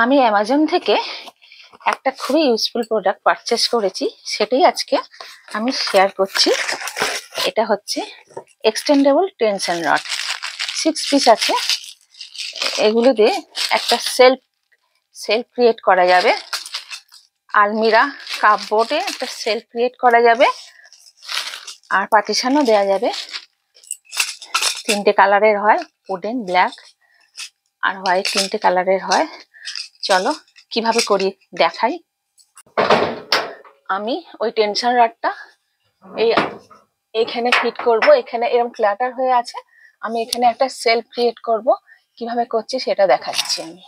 আমি অ্যামাজন থেকে একটা খুবই ইউজফুল প্রোডাক্ট পারচেস করেছি, সেটাই আজকে আমি শেয়ার করছি। এটা হচ্ছে এক্সটেন্ডেবল টেনশন রড, 6 পিস আছে। এগুলো দিয়ে একটা সেলফ ক্রিয়েট করা যাবে, আলমিরা কাপবোর্ডে একটা সেলফ ক্রিয়েট করা যাবে, আর পার্টিশনও দেওয়া যাবে। 3টে কালারের হয়, উডেন, ব্ল্যাক আর হোয়াইট, 3টে কালারের হয়। চলো কিভাবে করি দেখাই। আমি ওই টেনশন রডটা এইখানে ফিট করব। এখানে এরকম ক্লাটার হয়ে আছে, আমি এখানে একটা সেলফ ক্রিয়েট করব। কিভাবে করছি সেটা দেখাচ্ছি আমি।